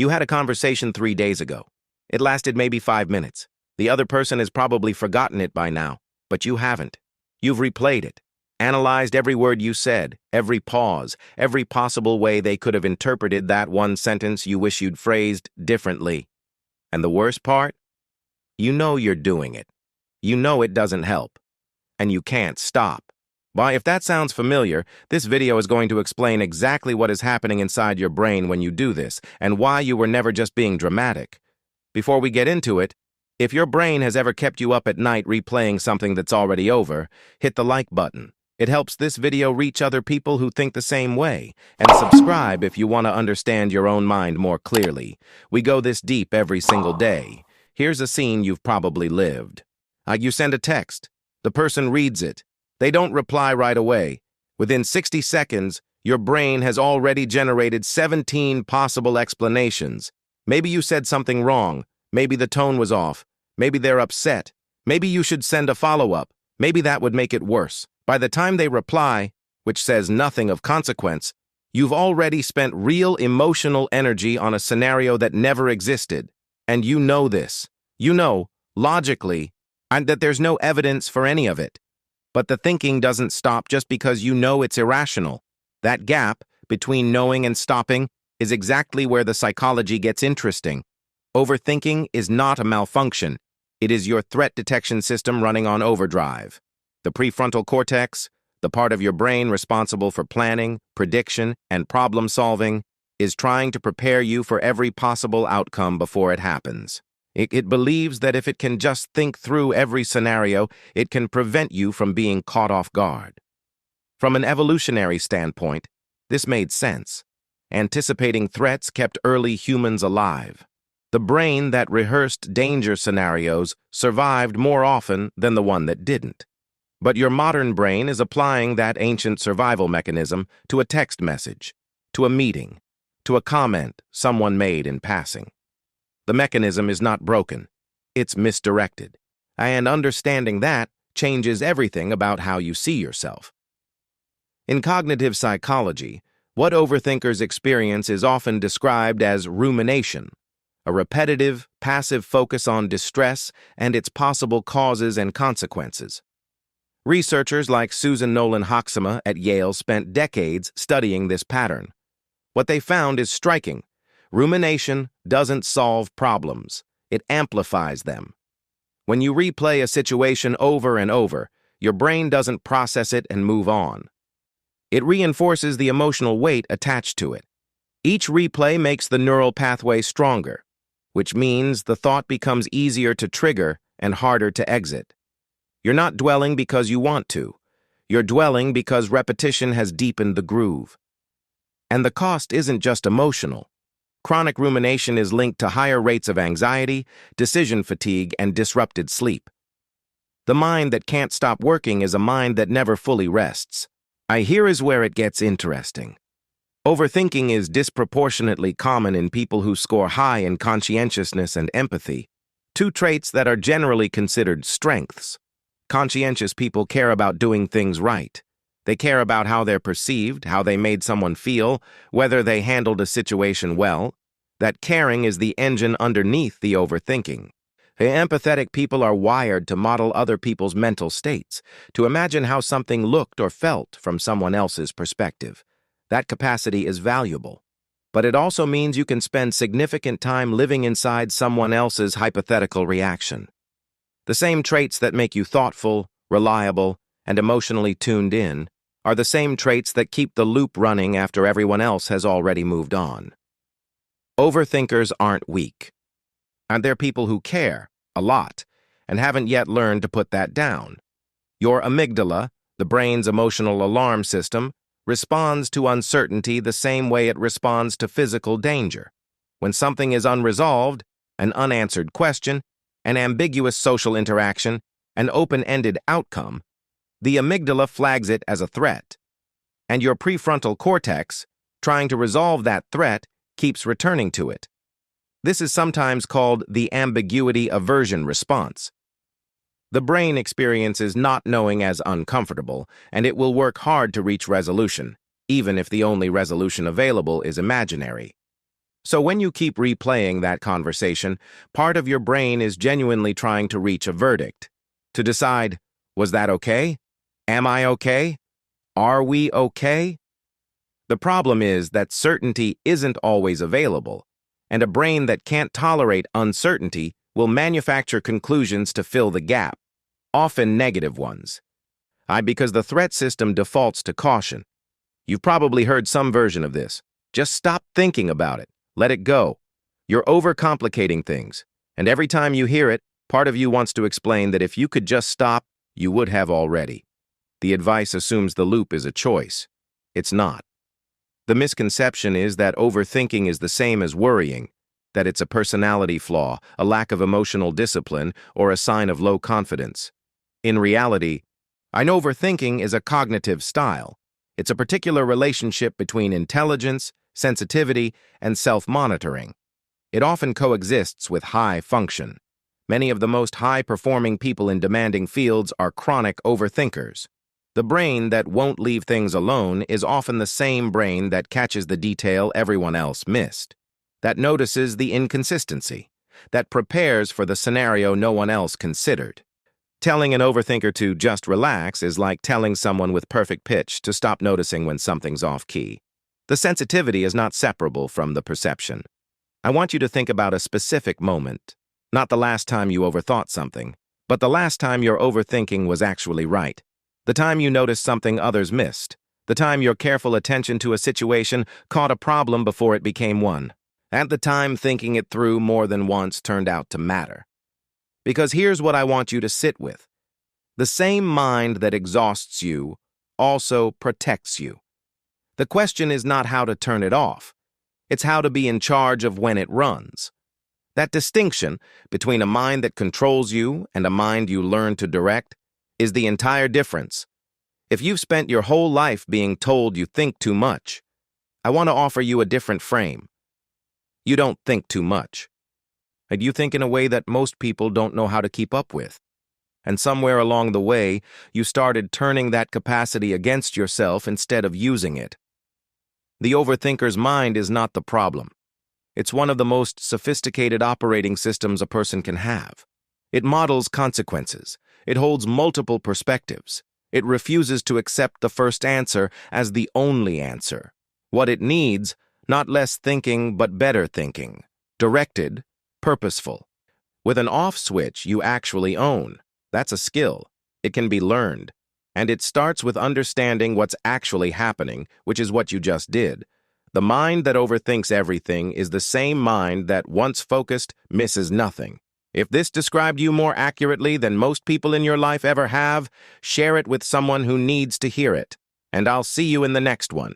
You had a conversation 3 days ago. It lasted maybe 5 minutes. The other person has probably forgotten it by now, but you haven't. You've replayed it, analyzed every word you said, every pause, every possible way they could have interpreted that one sentence you wish you'd phrased differently. And the worst part? You know you're doing it. You know it doesn't help. And you can't stop. Why, if that sounds familiar, this video is going to explain exactly what is happening inside your brain when you do this, and why you were never just being dramatic. Before we get into it, if your brain has ever kept you up at night replaying something that's already over, hit the like button. It helps this video reach other people who think the same way. And subscribe if you want to understand your own mind more clearly. We go this deep every single day. Here's a scene you've probably lived. You send a text. The person reads it. They don't reply right away. Within 60 seconds, your brain has already generated 17 possible explanations. Maybe you said something wrong. Maybe the tone was off. Maybe they're upset. Maybe you should send a follow-up. Maybe that would make it worse. By the time they reply, which says nothing of consequence, you've already spent real emotional energy on a scenario that never existed. And you know this. You know, logically, that there's no evidence for any of it. But the thinking doesn't stop just because you know it's irrational. That gap between knowing and stopping is exactly where the psychology gets interesting. Overthinking is not a malfunction. It is your threat detection system running on overdrive. The prefrontal cortex, the part of your brain responsible for planning, prediction, and problem solving, is trying to prepare you for every possible outcome before it happens. It believes that if it can just think through every scenario, it can prevent you from being caught off guard. From an evolutionary standpoint, this made sense. Anticipating threats kept early humans alive. The brain that rehearsed danger scenarios survived more often than the one that didn't. But your modern brain is applying that ancient survival mechanism to a text message, to a meeting, to a comment someone made in passing. The mechanism is not broken. It's misdirected. And understanding that changes everything about how you see yourself. In cognitive psychology, what overthinkers experience is often described as rumination, a repetitive, passive focus on distress and its possible causes and consequences. Researchers like Susan Nolan-Hoxema at Yale spent decades studying this pattern. What they found is striking. Rumination doesn't solve problems. It amplifies them. When you replay a situation over and over, your brain doesn't process it and move on. It reinforces the emotional weight attached to it. Each replay makes the neural pathway stronger, which means the thought becomes easier to trigger and harder to exit. You're not dwelling because you want to. You're dwelling because repetition has deepened the groove. And the cost isn't just emotional. Chronic rumination is linked to higher rates of anxiety, decision fatigue, and disrupted sleep. The mind that can't stop working is a mind that never fully rests. Here is where it gets interesting. Overthinking is disproportionately common in people who score high in conscientiousness and empathy, two traits that are generally considered strengths. Conscientious people care about doing things right. They care about how they're perceived, how they made someone feel, whether they handled a situation well. That caring is the engine underneath the overthinking. Empathetic people are wired to model other people's mental states, to imagine how something looked or felt from someone else's perspective. That capacity is valuable. But it also means you can spend significant time living inside someone else's hypothetical reaction. The same traits that make you thoughtful, reliable, and emotionally tuned in are the same traits that keep the loop running after everyone else has already moved on. Overthinkers aren't weak. And they're people who care a lot and haven't yet learned to put that down. Your amygdala, the brain's emotional alarm system, responds to uncertainty the same way it responds to physical danger. When something is unresolved, an unanswered question, an ambiguous social interaction, an open-ended outcome, the amygdala flags it as a threat. And your prefrontal cortex, trying to resolve that threat, keeps returning to it. This is sometimes called the ambiguity aversion response. The brain experiences not knowing as uncomfortable, and it will work hard to reach resolution, even if the only resolution available is imaginary. So when you keep replaying that conversation, part of your brain is genuinely trying to reach a verdict, to decide, was that okay? Am I okay? Are we okay? The problem is that certainty isn't always available, and a brain that can't tolerate uncertainty will manufacture conclusions to fill the gap, often negative ones. Because the threat system defaults to caution. You've probably heard some version of this. Just stop thinking about it. Let it go. You're overcomplicating things, and every time you hear it, part of you wants to explain that if you could just stop, you would have already. The advice assumes the loop is a choice. It's not. The misconception is that overthinking is the same as worrying, that it's a personality flaw, a lack of emotional discipline, or a sign of low confidence. In reality, overthinking is a cognitive style. It's a particular relationship between intelligence, sensitivity, and self-monitoring. It often coexists with high function. Many of the most high-performing people in demanding fields are chronic overthinkers. The brain that won't leave things alone is often the same brain that catches the detail everyone else missed, that notices the inconsistency, that prepares for the scenario no one else considered. Telling an overthinker to just relax is like telling someone with perfect pitch to stop noticing when something's off-key. The sensitivity is not separable from the perception. I want you to think about a specific moment, not the last time you overthought something, but the last time your overthinking was actually right. The time you noticed something others missed. The time your careful attention to a situation caught a problem before it became one. At the time thinking it through more than once turned out to matter. Because here's what I want you to sit with. The same mind that exhausts you also protects you. The question is not how to turn it off. It's how to be in charge of when it runs. That distinction between a mind that controls you and a mind you learn to direct is the entire difference. If you've spent your whole life being told you think too much, I want to offer you a different frame. You don't think too much. And you think in a way that most people don't know how to keep up with. And somewhere along the way, you started turning that capacity against yourself instead of using it. The overthinker's mind is not the problem. It's one of the most sophisticated operating systems a person can have. It models consequences. It holds multiple perspectives. It refuses to accept the first answer as the only answer. What it needs, not less thinking but better thinking. Directed, purposeful. With an off switch you actually own. That's a skill. It can be learned. And it starts with understanding what's actually happening, which is what you just did. The mind that overthinks everything is the same mind that, once focused, misses nothing. If this described you more accurately than most people in your life ever have, share it with someone who needs to hear it. And I'll see you in the next one.